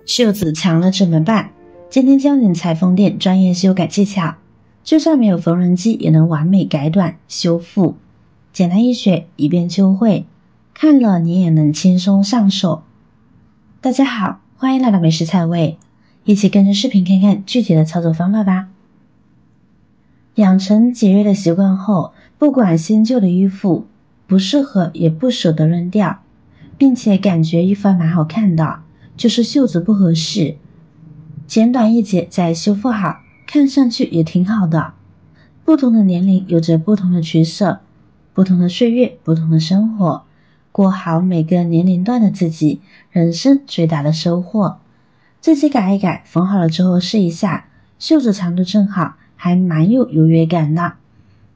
袖子藏了怎么办？今天教你裁缝店专业修改技巧，就算没有缝纫机也能完美改短修复，简单易学，一遍就会，看了你也能轻松上手。大家好，欢迎来到美食菜味，一起跟着视频看看具体的操作方法吧。养成节约的习惯后，不管新旧的衣服，不适合也不舍得扔掉，并且感觉衣服还蛮好看的，就是袖子不合适，剪短一截再修复好，看上去也挺好的。不同的年龄有着不同的取舍，不同的岁月，不同的生活，过好每个年龄段的自己，人生最大的收获。自己改一改，缝好了之后试一下，袖子长度正好，还蛮有优越感的。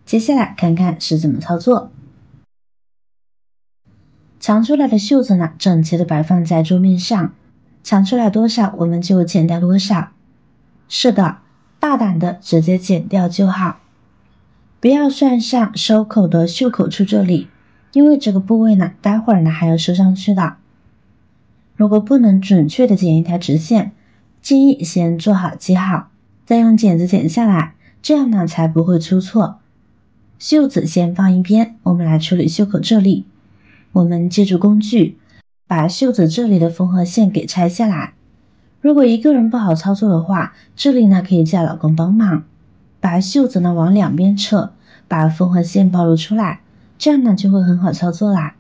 接下来看看是怎么操作。长出来的袖子呢，整齐的摆放在桌面上，长出来多少我们就剪掉多少。是的，大胆的直接剪掉就好，不要算上收口的袖口处这里，因为这个部位呢，待会儿呢还要收上去的。如果不能准确的剪一条直线，建议先做好记号，再用剪子剪下来，这样呢才不会出错。袖子先放一边，我们来处理袖口这里。我们借助工具，把袖子这里的缝合线给拆下来。如果一个人不好操作的话，这里呢可以叫老公帮忙，把袖子呢往两边扯，把缝合线暴露出来，这样呢就会很好操作啦。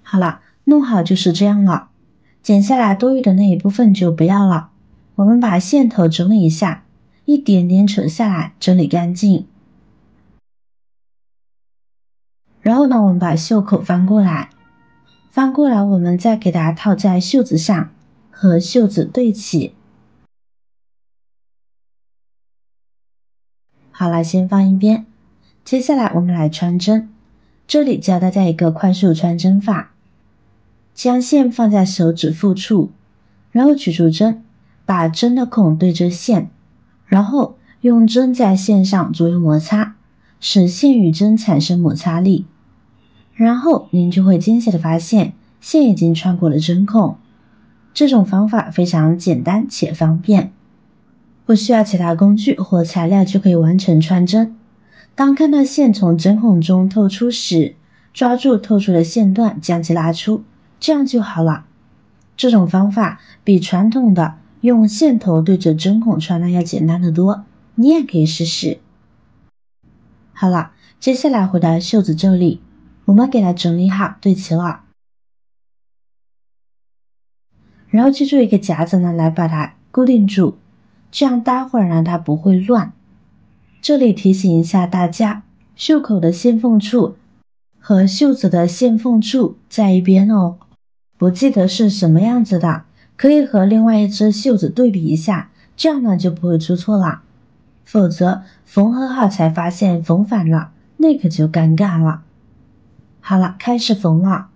好了，弄好就是这样了。剪下来多余的那一部分就不要了，我们把线头整理一下，一点点扯下来，整理干净。然后呢，我们把袖口翻过来，我们再给它套在袖子上，和袖子对齐。好了，先放一边。接下来我们来穿针，这里教大家一个快速穿针法。将线放在手指腹处，然后取出针，把针的孔对着线，然后用针在线上左右摩擦，使线与针产生摩擦力。然后您就会惊喜的发现，线已经穿过了针孔。这种方法非常简单且方便，不需要其他工具或材料就可以完成穿针。当看到线从针孔中透出时，抓住透出的线段将其拉出，这样就好了。这种方法比传统的用线头对着针孔穿的要简单得多，你也可以试试。好了，接下来回到袖子这里，我们给它整理好对齐了，然后记住一个夹子呢来把它固定住，这样待会儿呢它不会乱。这里提醒一下大家，袖口的线缝处和袖子的线缝处在一边哦，不记得是什么样子的，可以和另外一只袖子对比一下，这样呢就不会出错了。否则缝合好才发现缝反了，那可就尴尬了。好了，开始缝了。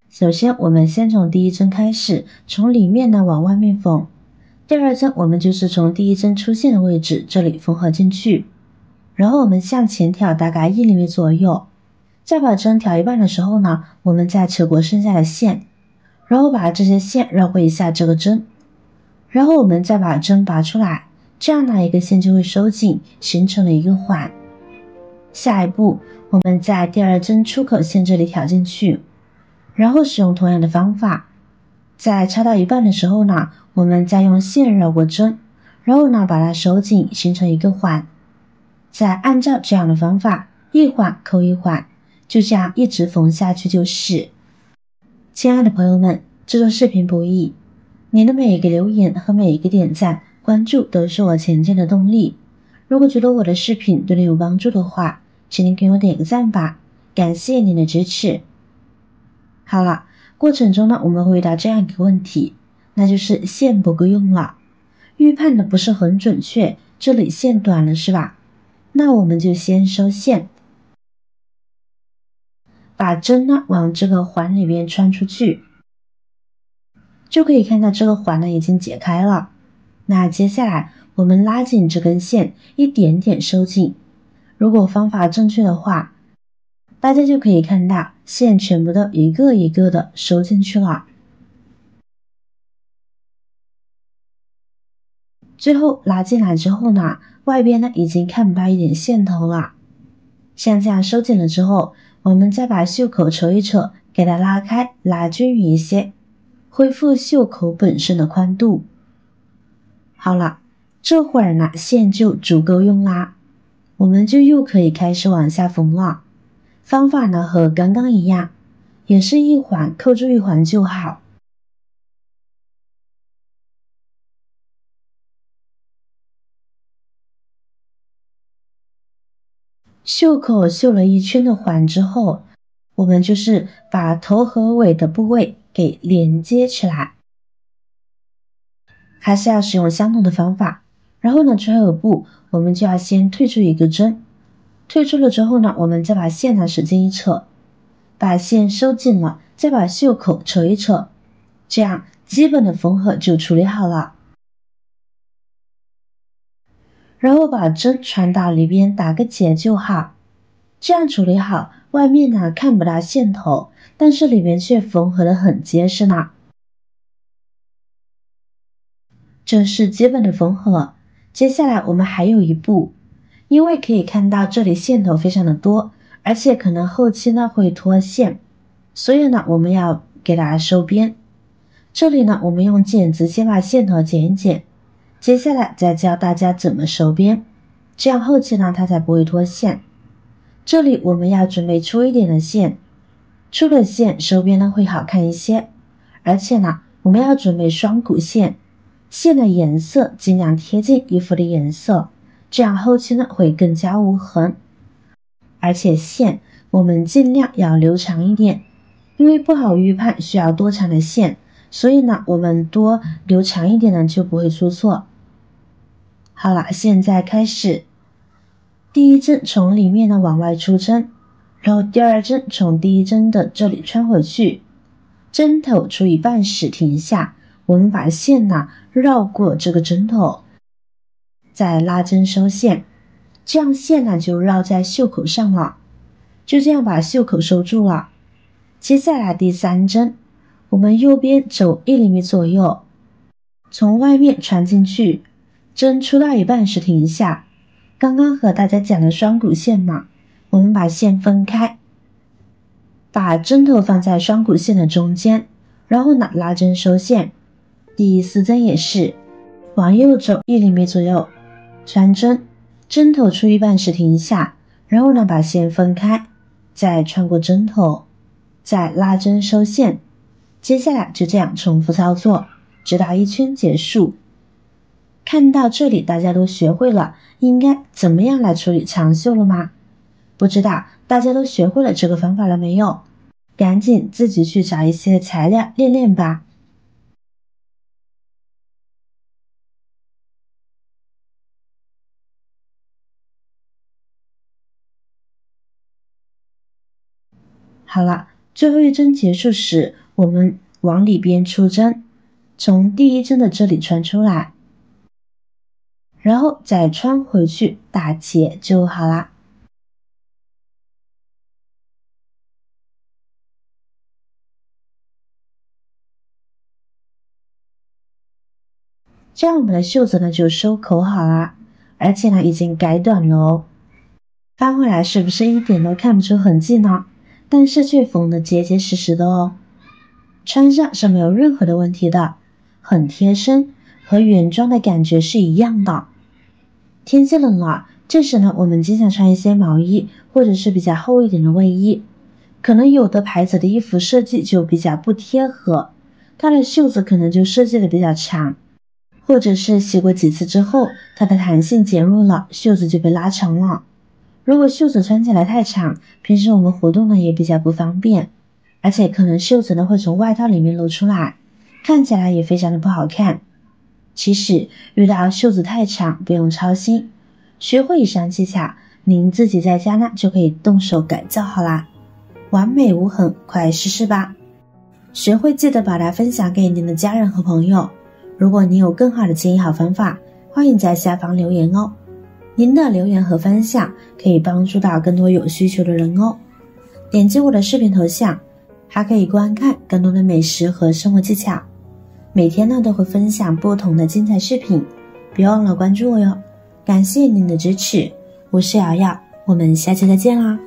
首先我们先从第一针开始，从里面呢往外面缝。第二针我们就是从第一针出现的位置这里缝合进去，然后我们向前挑大概1厘米左右，再把针挑一半的时候呢，我们再扯过剩下的线，然后把这些线绕过一下这个针，然后我们再把针拔出来，这样呢一个线就会收紧，形成了一个环。下一步我们在第二针出口线这里挑进去，然后使用同样的方法，在插到一半的时候呢，我们再用线绕过针，然后呢把它收紧，形成一个环。再按照这样的方法，一环扣一环，就这样一直缝下去就是。亲爱的朋友们，制作视频不易，你的每一个留言和每一个点赞、关注都是我前进的动力。如果觉得我的视频对你有帮助的话，请您给我点个赞吧，感谢您的支持。好了，过程中呢，我们会遇到这样一个问题，那就是线不够用了，预判的不是很准确，这里线短了是吧？那我们就先收线，把针呢往这个环里面穿出去，就可以看到这个环呢已经解开了。那接下来我们拉紧这根线，一点点收紧。如果方法正确的话，大家就可以看到线全部都一个一个的收进去了。最后拉进来之后呢，外边呢已经看不到一点线头了。像这样收紧了之后，我们再把袖口扯一扯，给它拉开，拉均匀一些，恢复袖口本身的宽度。好了，这会儿呢线就足够用啦，我们就又可以开始往下缝了。方法呢和刚刚一样，也是一环扣住一环就好。袖口绣了一圈的环之后，我们就是把头和尾的部位给连接起来，还是要使用相同的方法。然后呢，垂耳部我们就要先退出一个针，退出了之后呢，我们再把线呢使劲一扯，把线收紧了，再把袖口扯一扯，这样基本的缝合就处理好了。然后把针穿到里边打个结就好，这样处理好，外面呢看不到线头，但是里面却缝合得很结实呢。这是基本的缝合。接下来我们还有一步，因为可以看到这里线头非常的多，而且可能后期呢会脱线，所以呢我们要给它收边。这里呢我们用剪子先把线头剪一剪，接下来再教大家怎么收边，这样后期呢它才不会脱线。这里我们要准备粗一点的线，粗的线收边呢会好看一些，而且呢我们要准备双股线，线的颜色尽量贴近衣服的颜色，这样后期呢会更加无痕。而且线我们尽量要留长一点，因为不好预判需要多长的线，所以呢我们多留长一点呢就不会出错。好了，现在开始。第一针从里面呢往外出针，然后第二针从第一针的这里穿回去，针头除以半时停下，我们把线呢绕过这个针头，再拉针收线，这样线呢就绕在袖口上了，就这样把袖口收住了。接下来第三针，我们右边走1厘米左右，从外面穿进去，针出到一半时停下。刚刚和大家讲的双股线嘛，我们把线分开，把针头放在双股线的中间，然后呢拉针收线。第四针也是往右走1厘米左右，穿针，针头出一半时停下，然后呢把线分开，再穿过针头，再拉针收线。接下来就这样重复操作，直到一圈结束。看到这里大家都学会了应该怎么样来处理长袖了吗？不知道大家都学会了这个方法了没有？赶紧自己去找一些材料练练吧。好了，最后一针结束时，我们往里边出针，从第一针的这里穿出来，然后再穿回去打结就好啦。这样我们的袖子呢就收口好啦，而且呢已经改短了哦。翻回来是不是一点都看不出痕迹呢？但是却缝得结结实实的哦。穿上是没有任何的问题的，很贴身，和原装的感觉是一样的。天气冷了，这时呢我们经常穿一些毛衣或者是比较厚一点的卫衣，可能有的牌子的衣服设计就比较不贴合，它的袖子可能就设计的比较长，或者是洗过几次之后它的弹性减弱了，袖子就被拉长了。如果袖子穿起来太长，平时我们活动呢也比较不方便，而且可能袖子呢会从外套里面露出来，看起来也非常的不好看。其实遇到袖子太长不用操心，学会以上技巧，您自己在家呢就可以动手改造好啦，完美无痕，快试试吧。学会记得把它分享给您的家人和朋友，如果您有更好的建议好方法，欢迎在下方留言哦。您的留言和分享可以帮助到更多有需求的人哦。点击我的视频头像，还可以观看更多的美食和生活技巧。每天呢都会分享不同的精彩视频，别忘了关注我哟。感谢您的支持，我是瑶瑶，我们下期再见啦。